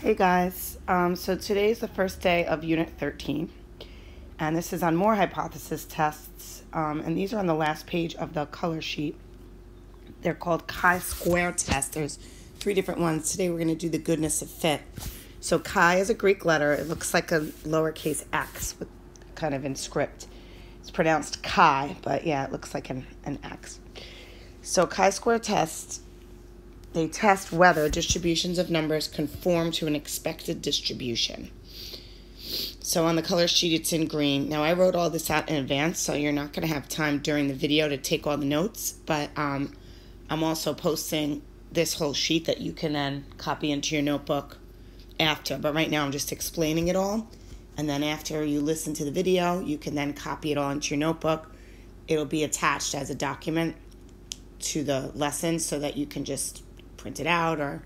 Hey guys, so today's the first day of Unit 13, and this is on more hypothesis tests, and these are on the last page of the color sheet. They're called chi-square tests. There's 3 different ones. Today we're going to do the goodness of fit. So chi is a Greek letter. It looks like a lowercase x with kind of in script. It's pronounced chi, but yeah, it looks like an x. So chi-square tests, they test whether distributions of numbers conform to an expected distribution. So on the color sheet, it's in green. Now, I wrote all this out in advance, so you're not going to have time during the video to take all the notes, but I'm also posting this whole sheet that you can then copy into your notebook after. But right now, I'm just explaining it all, and then after you listen to the video, you can then copy it all into your notebook. It'll be attached as a document to the lesson so that you can just print it out or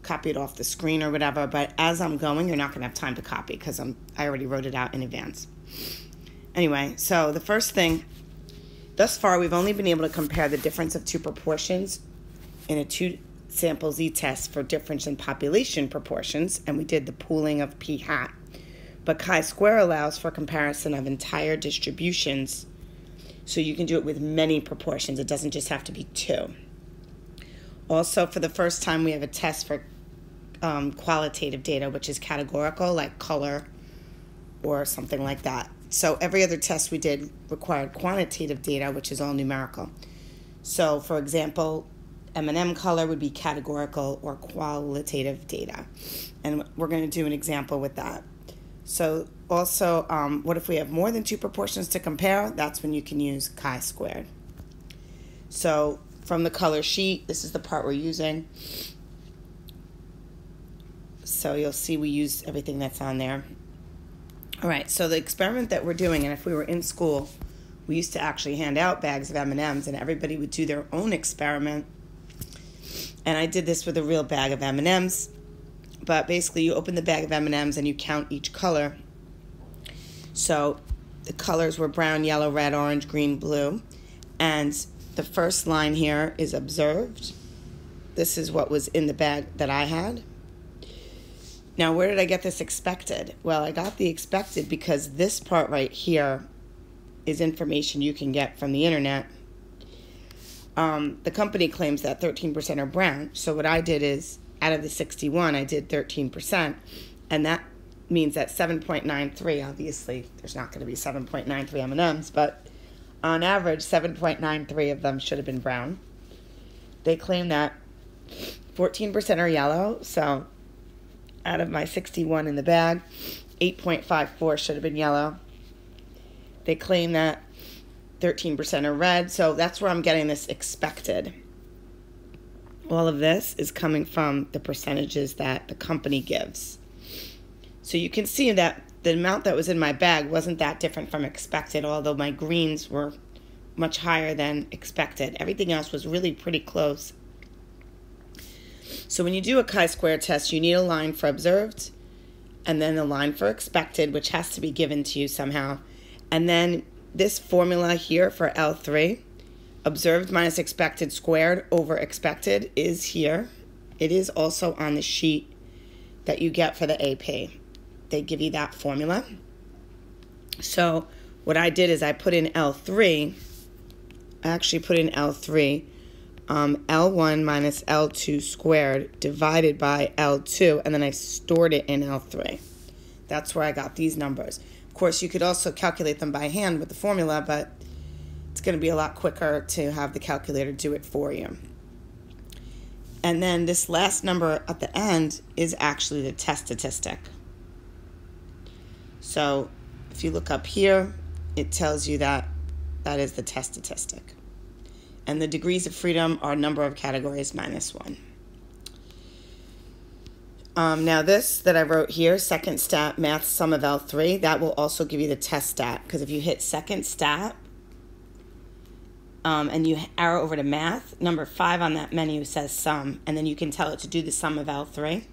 copy it off the screen or whatever. But as I'm going, you're not going to have time to copy because I already wrote it out in advance. Anyway, so the first thing, thus far we've only been able to compare the difference of 2 proportions in a 2 sample z-test for difference in population proportions, and we did the pooling of p hat. But chi-square allows for comparison of entire distributions, so you can do it with many proportions. It doesn't just have to be 2. Also, for the first time, we have a test for qualitative data, which is categorical, like color or something like that. So every other test we did required quantitative data, which is all numerical. So, for example, M&M color would be categorical or qualitative data. And we're going to do an example with that. So also, what if we have more than 2 proportions to compare? That's when you can use chi-squared. So from the color sheet, this is the part we're using. So you'll see we use everything that's on there. All right, so the experiment that we're doing, and if we were in school, we used to actually hand out bags of M&Ms, and everybody would do their own experiment. And I did this with a real bag of M&Ms. But basically, you open the bag of M&Ms and you count each color. So the colors were brown, yellow, red, orange, green, blue. And the first line here is observed. This is what was in the bag that I had. Now, where did I get this expected? Well, I got the expected because this part right here is information you can get from the internet. The company claims that 13% are brown. So what I did is, out of the 61, I did 13%. And that means that 7.93, obviously, there's not going to be 7.93 M&Ms, but on average, 7.93 of them should have been brown. They claim that 14% are yellow, so out of my 61 in the bag, 8.54 should have been yellow. They claim that 13% are red, so that's where I'm getting this expected. All of this is coming from the percentages that the company gives. So you can see that the amount that was in my bag wasn't that different from expected, although my greens were much higher than expected. Everything else was really pretty close. So when you do a chi-square test, you need a line for observed, and then a line for expected, which has to be given to you somehow. And then this formula here for L3, observed minus expected squared over expected, is here. It is also on the sheet that you get for the AP. They give you that formula. So what I did is I put in L3. I actually put in L3, L1 minus L2 squared divided by L2, and then I stored it in L3. That's where I got these numbers. Of course, you could also calculate them by hand with the formula, but it's going to be a lot quicker to have the calculator do it for you. And then this last number at the end is actually the test statistic. So if you look up here, it tells you that that is the test statistic. And the degrees of freedom are number of categories minus 1. Now this that I wrote here, second stat, math sum of L3, that will also give you the test stat. Because if you hit second stat, and you arrow over to math, number 5 on that menu says sum, and then you can tell it to do the sum of L3.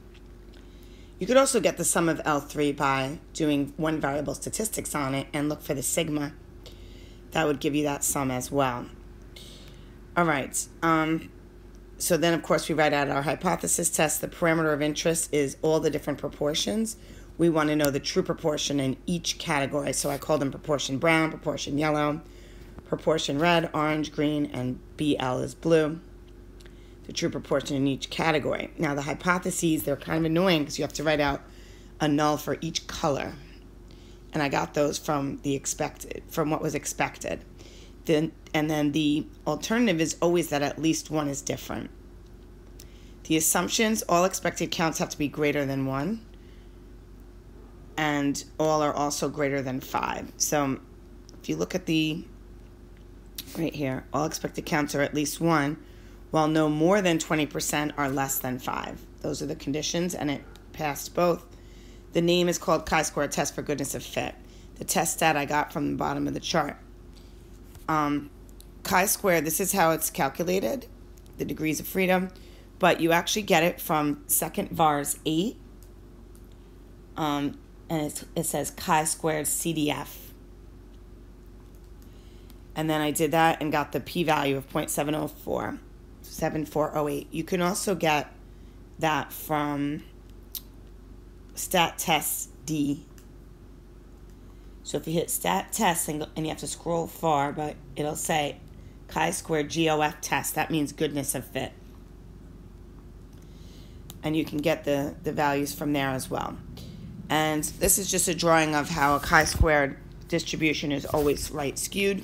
You could also get the sum of L3 by doing one variable statistics on it and look for the sigma. That would give you that sum as well. All right. So then, of course, we write out our hypothesis test. The parameter of interest is all the different proportions. We want to know the true proportion in each category. So I call them proportion brown, proportion yellow, proportion red, orange, green, and BL is blue. The true proportion in each category. Now, the hypotheses, they're kind of annoying because you have to write out a null for each color. And I got those from what was expected. And then the alternative is always that at least one is different. The assumptions, all expected counts have to be greater than 1. And all are also greater than 5. So if you look at right here, all expected counts are at least 1, while no more than 20% are less than 5. Those are the conditions, and it passed both. The name is called chi-square test for goodness of fit. The test stat I got from the bottom of the chart. Chi-square, this is how it's calculated, the degrees of freedom, but you actually get it from second vars 8, and it says chi-squared CDF. And then I did that and got the p-value of 0.7408. You can also get that from stat test D. So if you hit stat test and you have to scroll far, but it'll say chi-squared GOF test. That means goodness of fit. And you can get the values from there as well. And this is just a drawing of how a chi-squared distribution is always right skewed.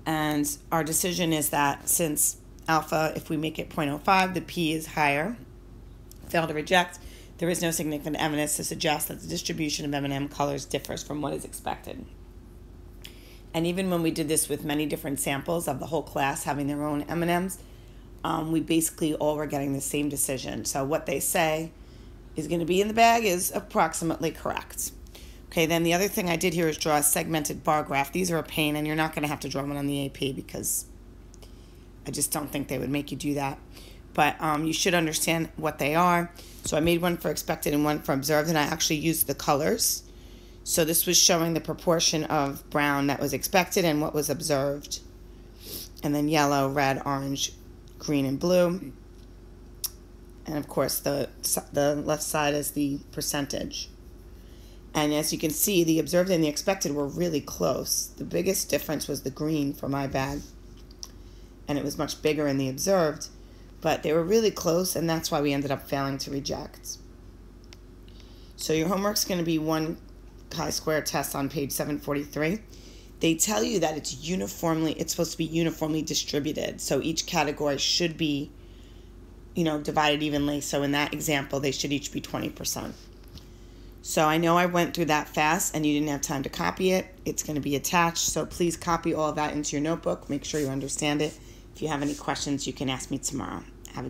And our decision is that since alpha, if we make it 0.05, the p is higher. Fail to reject. There is no significant evidence to suggest that the distribution of M&M colors differs from what is expected. And even when we did this with many different samples of the whole class having their own M&Ms, we basically all were getting the same decision. So what they say is going to be in the bag is approximately correct. Okay, then the other thing I did here is draw a segmented bar graph. These are a pain, and you're not going to have to draw one on the AP because I just don't think they would make you do that. But you should understand what they are. So I made one for expected and one for observed, and I actually used the colors. So this was showing the proportion of brown that was expected and what was observed. And then yellow, red, orange, green, and blue. And of course, the left side is the percentage. And as you can see, the observed and the expected were really close. The biggest difference was the green for my bag. And it was much bigger in the observed. But they were really close, and that's why we ended up failing to reject. So your homework's going to be one chi-square test on page 743. They tell you that it's supposed to be uniformly distributed. So each category should be, divided evenly. So in that example, they should each be 20%. So I know I went through that fast and you didn't have time to copy it. It's going to be attached. So please copy all of that into your notebook. Make sure you understand it. If you have any questions, you can ask me tomorrow. Have a good day.